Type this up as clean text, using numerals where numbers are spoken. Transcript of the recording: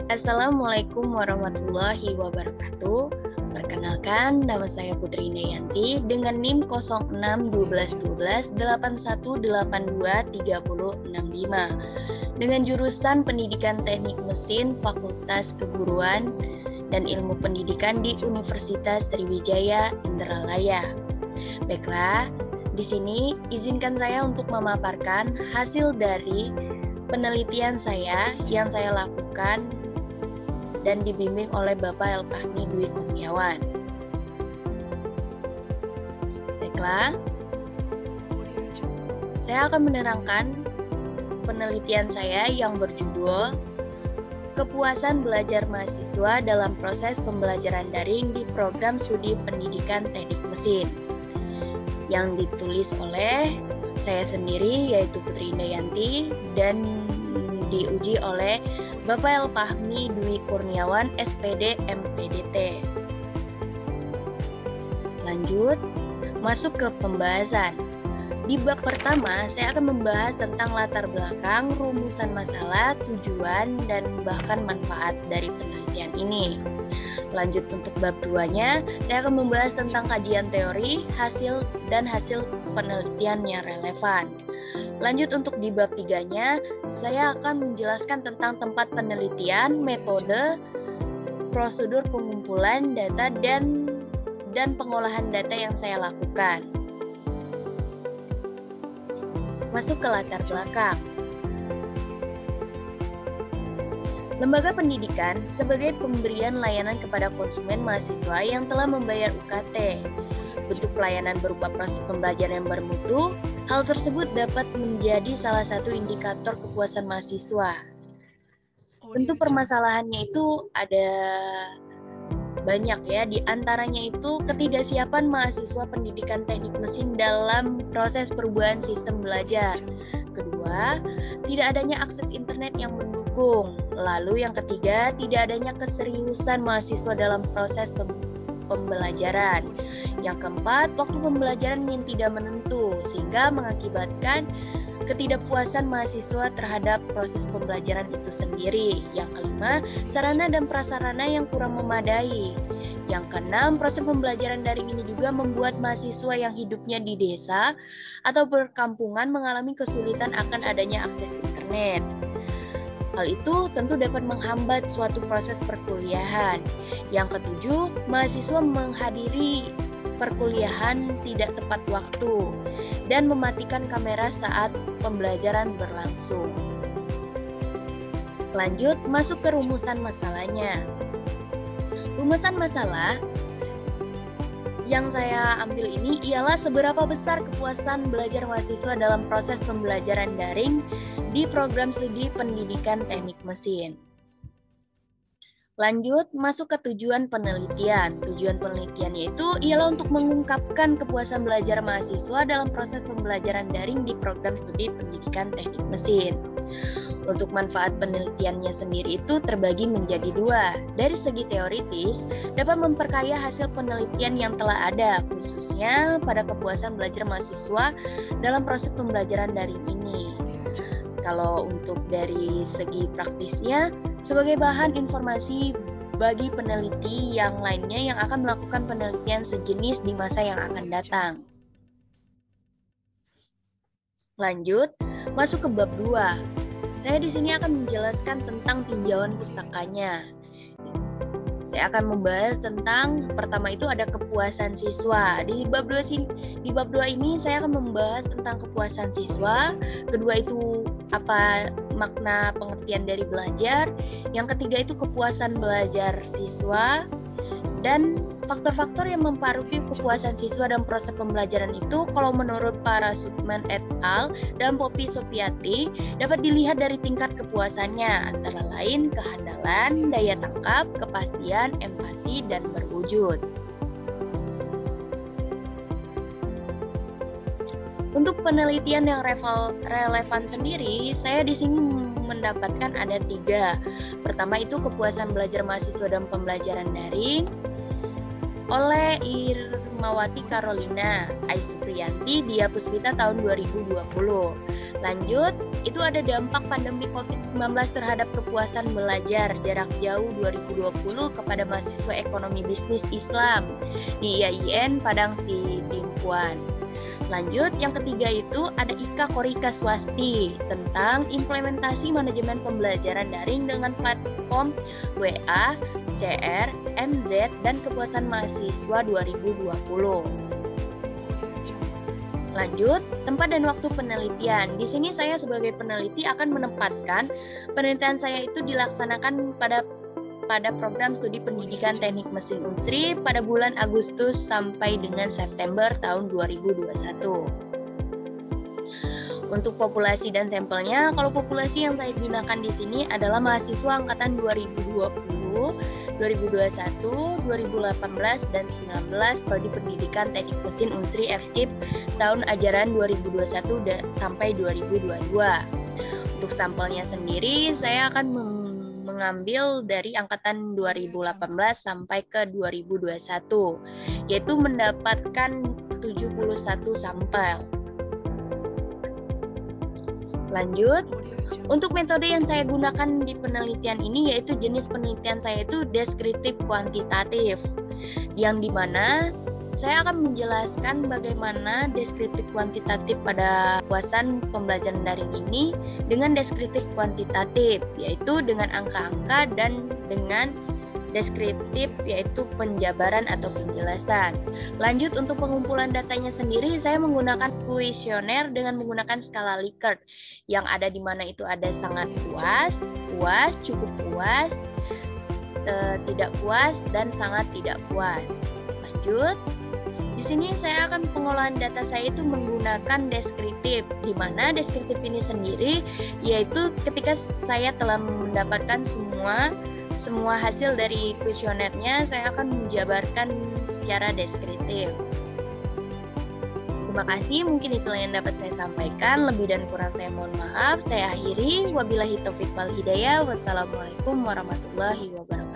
Assalamualaikum warahmatullahi wabarakatuh. Perkenalkan, nama saya Putri Indayanti dengan NIM 06121281823065 dengan jurusan Pendidikan Teknik Mesin Fakultas Keguruan dan Ilmu Pendidikan di Universitas Sriwijaya Indralaya. Baiklah, di sini izinkan saya untuk memaparkan hasil dari penelitian saya yang saya lakukan dan dibimbing oleh Bapak Elfahmi Dwi Kurniawan. Baiklah, saya akan menerangkan penelitian saya yang berjudul Kepuasan Belajar Mahasiswa dalam Proses Pembelajaran Daring di Program Studi Pendidikan Teknik Mesin, yang ditulis oleh saya sendiri yaitu Putri Indayanti dan diuji oleh Bapak Elfahmi Dwi Kurniawan, SPD, MPDT. Lanjut, masuk ke pembahasan. Di bab pertama, saya akan membahas tentang latar belakang, rumusan masalah, tujuan, dan bahkan manfaat dari penelitian ini. Lanjut untuk bab 2-nya, saya akan membahas tentang kajian teori, hasil penelitian yang relevan. Lanjut untuk di bab 3-nya, saya akan menjelaskan tentang tempat penelitian, metode, prosedur pengumpulan data, dan pengolahan data yang saya lakukan. Masuk ke latar belakang. Lembaga pendidikan sebagai pemberian layanan kepada konsumen mahasiswa yang telah membayar UKT. Bentuk pelayanan berupa proses pembelajaran yang bermutu, hal tersebut dapat menjadi salah satu indikator kepuasan mahasiswa. Tentu permasalahannya itu ada banyak ya, di antaranya itu ketidaksiapan mahasiswa pendidikan teknik mesin dalam proses perubahan sistem belajar. Kedua, tidak adanya akses internet yang mendukung. Lalu yang ketiga, tidak adanya keseriusan mahasiswa dalam proses pembelajaran. Yang keempat, waktu pembelajaran yang tidak menentu sehingga mengakibatkan ketidakpuasan mahasiswa terhadap proses pembelajaran itu sendiri. Yang kelima, sarana dan prasarana yang kurang memadai. Yang keenam, proses pembelajaran daring ini juga membuat mahasiswa yang hidupnya di desa atau perkampungan mengalami kesulitan akan adanya akses internet. Hal itu tentu dapat menghambat suatu proses perkuliahan. Yang ketujuh, mahasiswa menghadiri perkuliahan tidak tepat waktu dan mematikan kamera saat pembelajaran berlangsung. Lanjut, masuk ke rumusan masalahnya. Rumusan masalah yang saya ambil ini ialah seberapa besar kepuasan belajar mahasiswa dalam proses pembelajaran daring di program studi pendidikan teknik mesin. Lanjut, masuk ke tujuan penelitian. Tujuan penelitian yaitu ialah untuk mengungkapkan kepuasan belajar mahasiswa dalam proses pembelajaran daring di program studi pendidikan teknik mesin. Untuk manfaat penelitiannya sendiri itu terbagi menjadi dua. Dari segi teoritis, dapat memperkaya hasil penelitian yang telah ada, khususnya pada kepuasan belajar mahasiswa dalam proses pembelajaran daring ini. Kalau untuk dari segi praktisnya, sebagai bahan informasi bagi peneliti yang lainnya yang akan melakukan penelitian sejenis di masa yang akan datang. Lanjut, masuk ke bab 2. Saya di sini akan menjelaskan tentang tinjauan pustakanya. Saya akan membahas tentang pertama itu ada kepuasan siswa. Di bab 2 ini saya akan membahas tentang kepuasan siswa. Kedua itu apa makna pengertian dari belajar. Yang ketiga itu kepuasan belajar siswa dan faktor-faktor yang mempengaruhi kepuasan siswa dalam proses pembelajaran itu kalau menurut para Sutman et al. Dan Poppy Sopiati dapat dilihat dari tingkat kepuasannya antara lain kehandalan, daya tangkap, kepastian, empati, dan berwujud. Untuk penelitian yang relevan sendiri, saya di sini mendapatkan ada 3. Pertama itu kepuasan belajar mahasiswa dalam pembelajaran daring. oleh Irmawati Carolina, Aisupriyanti, Dia Puspita tahun 2020. Lanjut, itu ada dampak pandemi COVID-19 terhadap kepuasan belajar jarak jauh 2020 kepada mahasiswa ekonomi bisnis Islam di IAIN Padang Sidimpuan. Lanjut, yang ketiga itu ada Ika Korika Swasti tentang implementasi manajemen pembelajaran daring dengan platform WA, CR, MZ, dan kepuasan mahasiswa 2020. Lanjut, tempat dan waktu penelitian. Di sini saya sebagai peneliti akan menempatkan penelitian saya itu dilaksanakan pada program studi pendidikan teknik mesin Unsri pada bulan Agustus sampai dengan September tahun 2021. Untuk populasi dan sampelnya, kalau populasi yang saya gunakan di sini adalah mahasiswa angkatan 2020, 2021, 2018, dan 19 prodi pendidikan teknik mesin Unsri FKIP tahun ajaran 2021 sampai 2022. Untuk sampelnya sendiri, saya akan mengambil dari angkatan 2018 sampai ke 2021, yaitu mendapatkan 71 sampel. Lanjut, untuk metode yang saya gunakan di penelitian ini yaitu jenis penelitian saya itu deskriptif kuantitatif, yang dimana saya akan menjelaskan bagaimana deskriptif kuantitatif pada kepuasan pembelajaran daring ini dengan deskriptif kuantitatif, yaitu dengan angka-angka, dan dengan deskriptif yaitu penjabaran atau penjelasan. Lanjut, untuk pengumpulan datanya sendiri saya menggunakan kuesioner dengan menggunakan skala Likert yang ada di mana itu ada sangat puas, puas, cukup puas, tidak puas, dan sangat tidak puas. Lanjut, di sini saya akan pengolahan data saya itu menggunakan deskriptif, di mana deskriptif ini sendiri yaitu ketika saya telah mendapatkan semua hasil dari kuesionernya, saya akan menjabarkan secara deskriptif. Terima kasih, mungkin itulah yang dapat saya sampaikan. Lebih dan kurang saya mohon maaf. Saya akhiri. Wabillahi taufiq wal hidayah. Wassalamualaikum warahmatullahi wabarakatuh.